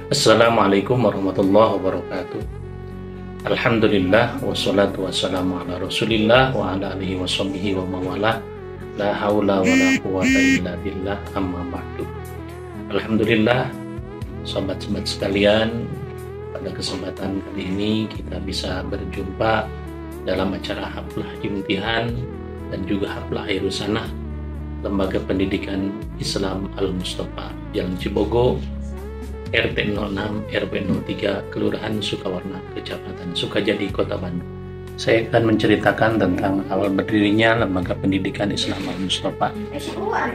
Assalamualaikum warahmatullahi wabarakatuh. Alhamdulillah wassalatu wassalamu ala Rasulillah wa ala alihi washabihi wa mawala. La haula wa la quwata illa billah, amma ba'du. Alhamdulillah, sobat-sobat sekalian, pada kesempatan kali ini kita bisa berjumpa dalam acara Haflah Imtihan dan juga Haflah Akhirussanah Lembaga Pendidikan Islam Al-Mustafa Jalan Cibogo, RT 06 RW 03 Kelurahan Sukawarna, Kecamatan Sukajadi, Kota Bandung. Saya akan menceritakan tentang awal berdirinya Lembaga Pendidikan Islam Al-Mustafa,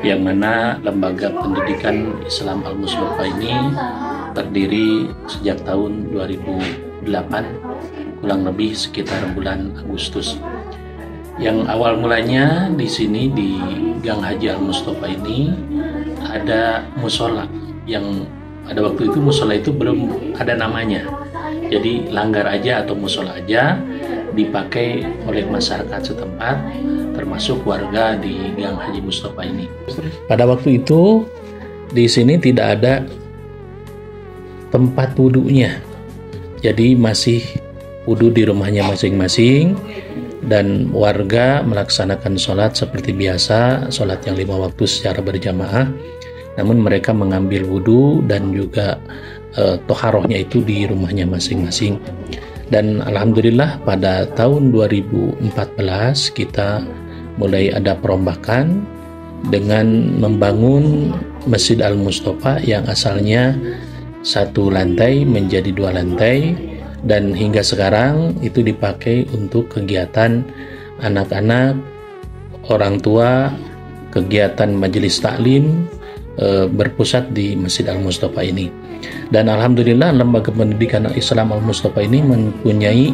yang mana Lembaga Pendidikan Islam Al-Mustafa ini berdiri sejak tahun 2008, kurang lebih sekitar bulan Agustus. Yang awal mulanya di sini di Gang Haji Al-Mustafa ini ada musola yang pada waktu itu musola itu belum ada namanya, jadi langgar aja atau musola aja dipakai oleh masyarakat setempat, termasuk warga di Gang Haji Mustafa ini. Pada waktu itu di sini tidak ada tempat wudhunya, jadi masih wudhu di rumahnya masing-masing dan warga melaksanakan sholat seperti biasa, sholat yang 5 waktu secara berjamaah. Namun mereka mengambil wudhu dan juga toharohnya itu di rumahnya masing-masing. Dan alhamdulillah pada tahun 2014 kita mulai ada perombakan dengan membangun Masjid Al-Mustafa yang asalnya 1 lantai menjadi 2 lantai, dan hingga sekarang itu dipakai untuk kegiatan anak-anak, orang tua, kegiatan majelis taklim, berpusat di Masjid Al-Mustafa ini. Dan alhamdulillah Lembaga Pendidikan Islam Al-Mustafa ini mempunyai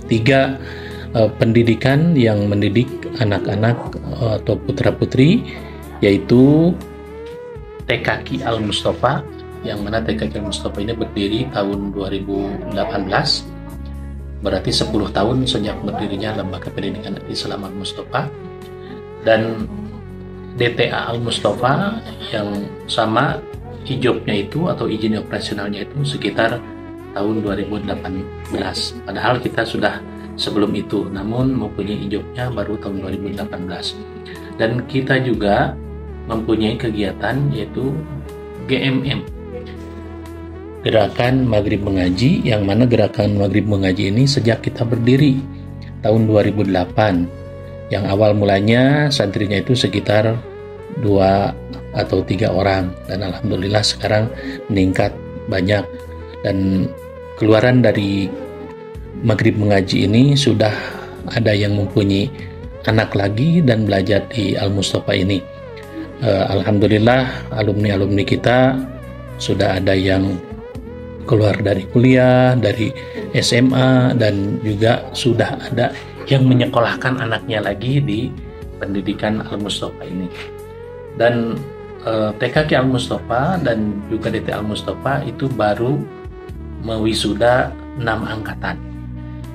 3 pendidikan yang mendidik anak-anak atau putra-putri, yaitu TKQ Al-Mustafa, yang mana TKQ Al-Mustafa ini berdiri tahun 2018, berarti 10 tahun sejak berdirinya Lembaga Pendidikan Islam Al-Mustafa. Dan DTA Al-Mustafa yang sama ijobnya itu atau izin operasionalnya itu sekitar tahun 2018. Padahal kita sudah sebelum itu, namun mempunyai ijobnya baru tahun 2018. Dan kita juga mempunyai kegiatan yaitu GMM, Gerakan Maghrib Mengaji, yang mana Gerakan Maghrib Mengaji ini sejak kita berdiri tahun 2008. Yang awal mulanya santrinya itu sekitar 2 atau 3 orang, dan alhamdulillah sekarang meningkat banyak. Dan keluaran dari Maghrib Mengaji ini sudah ada yang mempunyai anak lagi dan belajar di Al-Mustafa ini. Alhamdulillah alumni-alumni kita sudah ada yang keluar dari kuliah, dari SMA, dan juga sudah ada yang menyekolahkan anaknya lagi di pendidikan Al-Mustafa ini. Dan TKQ Al-Mustafa dan juga DT Al-Mustafa itu baru mewisuda 6 angkatan.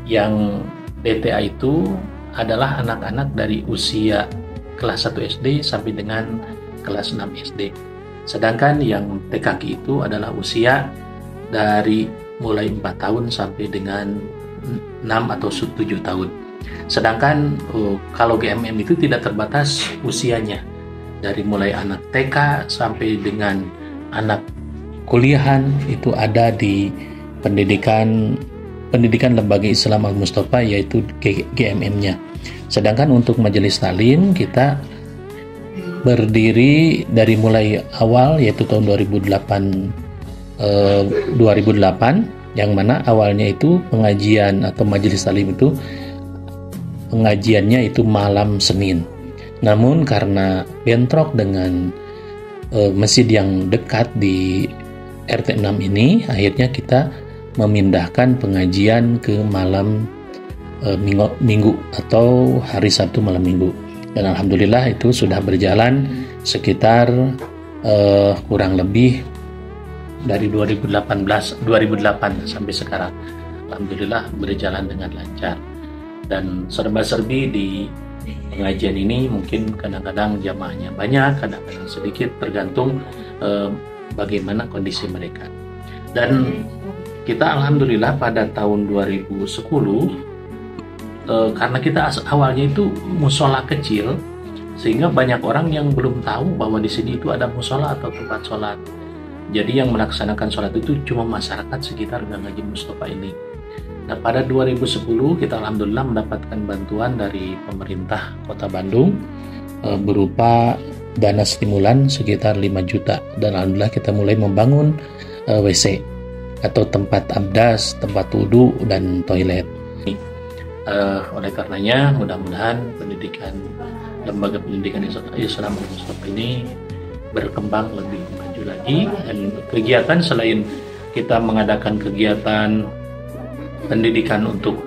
Yang DTA itu adalah anak-anak dari usia kelas 1 SD sampai dengan kelas 6 SD. Sedangkan yang TKQ itu adalah usia dari mulai 4 tahun sampai dengan 6 atau 7 tahun. Sedangkan kalau GMM itu tidak terbatas usianya, dari mulai anak TK sampai dengan anak kuliahan itu ada di pendidikan Lembaga Islam Al-Mustafa, yaitu GMM-nya. Sedangkan untuk majelis taklim kita berdiri dari mulai awal, yaitu tahun 2008, yang mana awalnya itu pengajian atau majelis taklim itu pengajiannya itu malam Senin. Namun karena bentrok dengan masjid yang dekat di RT 6 ini, akhirnya kita memindahkan pengajian ke malam minggu atau hari Sabtu malam minggu. Dan alhamdulillah itu sudah berjalan sekitar kurang lebih dari 2008 sampai sekarang. Alhamdulillah berjalan dengan lancar. Dan serba-serbi di pengajian ini mungkin kadang-kadang jamaahnya banyak, kadang-kadang sedikit, tergantung bagaimana kondisi mereka. Dan kita alhamdulillah pada tahun 2010 karena kita awalnya itu musola kecil, sehingga banyak orang yang belum tahu bahwa di sini itu ada musola atau tempat sholat. Jadi yang melaksanakan sholat itu cuma masyarakat sekitar Gang Haji Mustofa ini. Nah, pada 2010 kita alhamdulillah mendapatkan bantuan dari pemerintah Kota Bandung berupa dana stimulan sekitar 5 juta, dan alhamdulillah kita mulai membangun WC atau tempat abdas, tempat wudhu dan toilet. Oleh karenanya mudah-mudahan lembaga pendidikan Islam Mustofa ini berkembang lebih maju lagi, dan kegiatan selain kita mengadakan kegiatan pendidikan untuk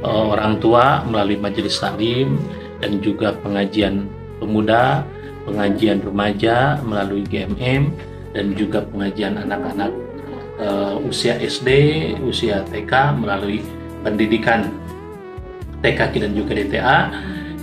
orang tua melalui majelis taklim dan juga pengajian pemuda, pengajian remaja melalui GMM, dan juga pengajian anak-anak usia SD, usia TK melalui pendidikan TK dan juga DTA.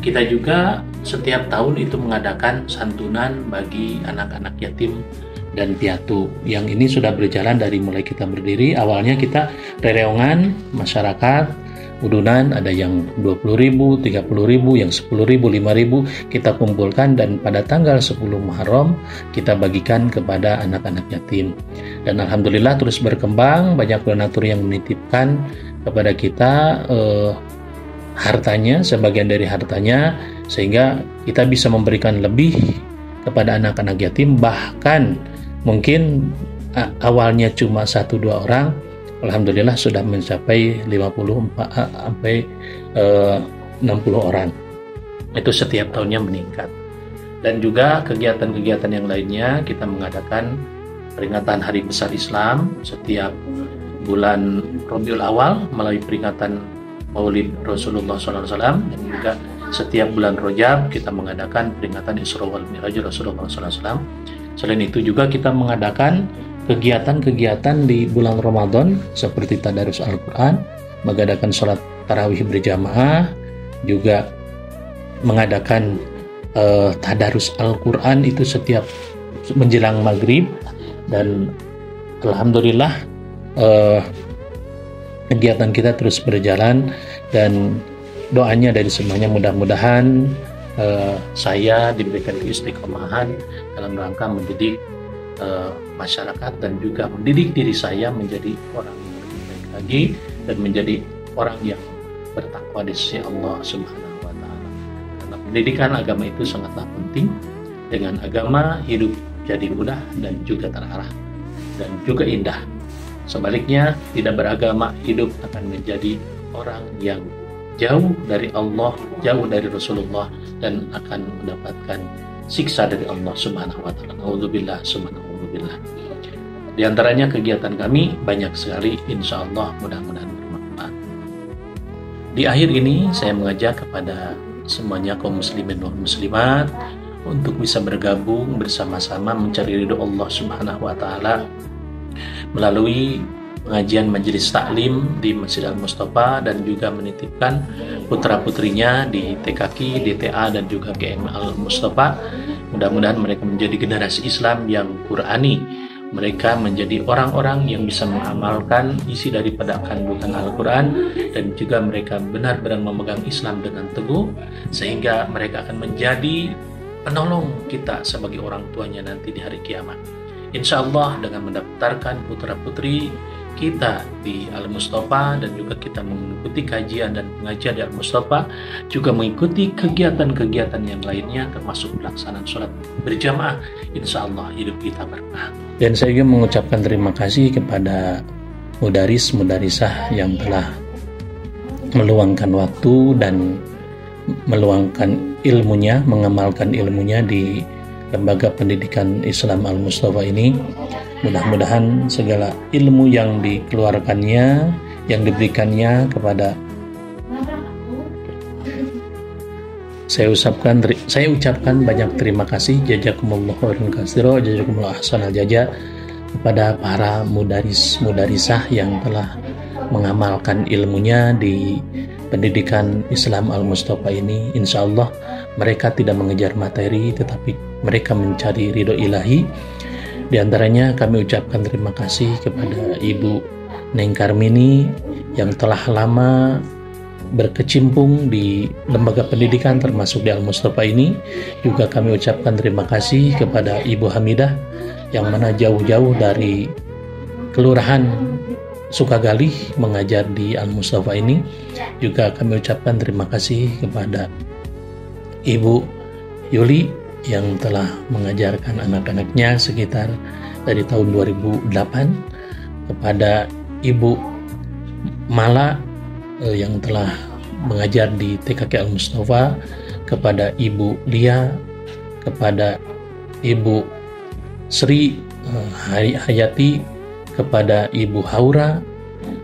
Kita juga setiap tahun itu mengadakan santunan bagi anak-anak yatim dan piatu. Yang ini sudah berjalan dari mulai kita berdiri. Awalnya kita rereongan masyarakat, udunan, ada yang 20.000, 30.000, yang 10.000, 5.000 kita kumpulkan, dan pada tanggal 10 Muharram kita bagikan kepada anak-anak yatim. Dan alhamdulillah terus berkembang, banyak donatur yang menitipkan kepada kita hartanya, sebagian dari hartanya, sehingga kita bisa memberikan lebih kepada anak-anak yatim. Bahkan mungkin awalnya cuma 1-2 orang, alhamdulillah sudah mencapai 50 sampai 60 orang. Itu setiap tahunnya meningkat. Dan juga kegiatan-kegiatan yang lainnya, kita mengadakan peringatan Hari Besar Islam setiap bulan Rabiul Awal melalui peringatan Maulid Rasulullah SAW, dan juga setiap bulan Rajab kita mengadakan peringatan Isra wal Mi'raj Rasulullah SAW. Selain itu juga kita mengadakan kegiatan-kegiatan di bulan Ramadan seperti tadarus Al-Quran, mengadakan sholat tarawih berjamaah, juga mengadakan tadarus Al-Quran itu setiap menjelang maghrib. Dan alhamdulillah kegiatan kita terus berjalan, dan doanya dari semuanya mudah-mudahan saya diberikan keistiqomahan dalam rangka mendidik masyarakat, dan juga mendidik diri saya menjadi orang yang lebih baik lagi, dan menjadi orang yang bertakwa di sisi Allah Subhanahu wa Ta'ala. Karena pendidikan agama itu sangatlah penting. Dengan agama hidup jadi mudah dan juga terarah dan juga indah. Sebaliknya, tidak beragama hidup akan menjadi orang yang jauh dari Allah, jauh dari Rasulullah, dan akan mendapatkan siksa dari Allah Subhanahu wa Ta'ala. Nauzubillah, subhanallah. Di antaranya kegiatan kami banyak sekali, insya Allah mudah-mudahan bermanfaat. Di akhir ini saya mengajak kepada semuanya kaum muslimin dan muslimat untuk bisa bergabung bersama-sama mencari ridho Allah Subhanahu wa Ta'ala melalui pengajian majelis taklim di Masjid Al-Mustofa, dan juga menitipkan putra-putrinya di TKQ, DTA, dan juga GM Al-Mustofa. Mudah-mudahan mereka menjadi generasi Islam yang Qurani. Mereka menjadi orang-orang yang bisa mengamalkan isi daripada kandungan Al-Quran, dan juga mereka benar-benar memegang Islam dengan teguh, sehingga mereka akan menjadi penolong kita sebagai orang tuanya nanti di hari kiamat. Insya Allah dengan mendaftarkan putra-putri kita di Al-Mustofa, dan juga kita mengikuti kajian dan pengajian di Al-Mustofa, juga mengikuti kegiatan-kegiatan yang lainnya termasuk pelaksanaan sholat berjamaah, insya Allah hidup kita berkah. Dan saya juga mengucapkan terima kasih kepada mudaris-mudarisah yang telah meluangkan waktu dan meluangkan ilmunya, mengamalkan ilmunya di Lembaga Pendidikan Islam Al-Mustofa ini. Mudah-mudahan segala ilmu yang dikeluarkannya, yang diberikannya kepada saya ucapkan banyak terima kasih, jazakumullah khairan katsira, jazakumullah ahsanal jaza, kepada para mudaris-mudarisah yang telah mengamalkan ilmunya di Pendidikan Islam Al-Mustofa ini. Insya Allah mereka tidak mengejar materi, tetapi mereka mencari ridho ilahi. Di antaranya kami ucapkan terima kasih kepada Ibu Neng Karmini yang telah lama berkecimpung di lembaga pendidikan termasuk di Al-Mustafa ini. Juga kami ucapkan terima kasih kepada Ibu Hamidah yang mana jauh-jauh dari Kelurahan Sukagali mengajar di Al-Mustafa ini. Juga kami ucapkan terima kasih kepada Ibu Yuli yang telah mengajarkan anak-anaknya sekitar dari tahun 2008, kepada Ibu Mala yang telah mengajar di TKK Al-Mustafa, kepada Ibu Lia, kepada Ibu Sri Hayati, kepada Ibu Haura,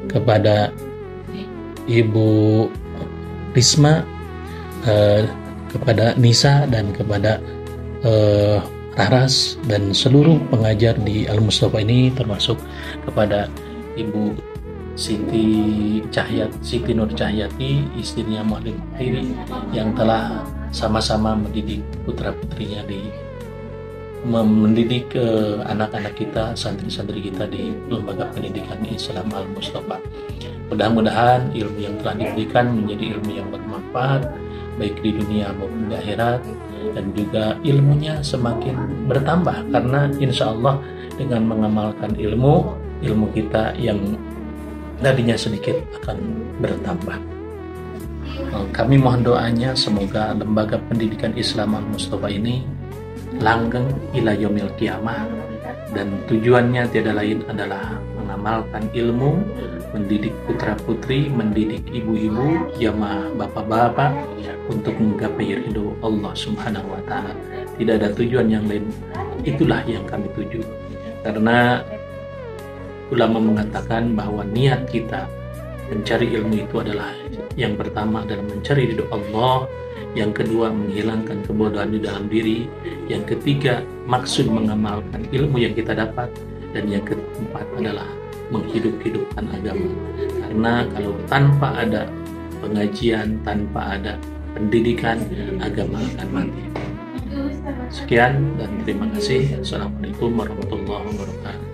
kepada Ibu Risma, kepada Nisa, dan kepada Raras dan seluruh pengajar di Al-Mustafa ini, termasuk kepada Ibu Siti Nur Cahyati, istrinya Mu'allim Khairi, yang telah sama-sama mendidik putra-putrinya mendidik anak-anak kita, santri-santri kita di lembaga pendidikan Islam Al-Mustafa. Mudah-mudahan ilmu yang telah diberikan menjadi ilmu yang bermanfaat baik di dunia maupun di akhirat, dan juga ilmunya semakin bertambah karena insya Allah dengan mengamalkan ilmu kita yang tadinya sedikit akan bertambah. Kami mohon doanya semoga lembaga pendidikan Islam Al-Mustafa ini langgeng ila yaumil qiyamah, dan tujuannya tiada lain adalah mengamalkan ilmu, mendidik putra-putri, mendidik ibu-ibu, jamaah bapak-bapak untuk menggapai ridho Allah Subhanahu wa Ta'ala. Tidak ada tujuan yang lain, itulah yang kami tuju. Karena ulama mengatakan bahwa niat kita mencari ilmu itu adalah yang pertama adalah mencari ridho Allah, yang kedua menghilangkan kebodohan di dalam diri, yang ketiga maksud mengamalkan ilmu yang kita dapat, dan yang keempat adalah menghidup-hidupkan agama. Karena kalau tanpa ada pengajian, tanpa ada pendidikan, agama akan mati. Sekian dan terima kasih. Assalamualaikum warahmatullahi wabarakatuh.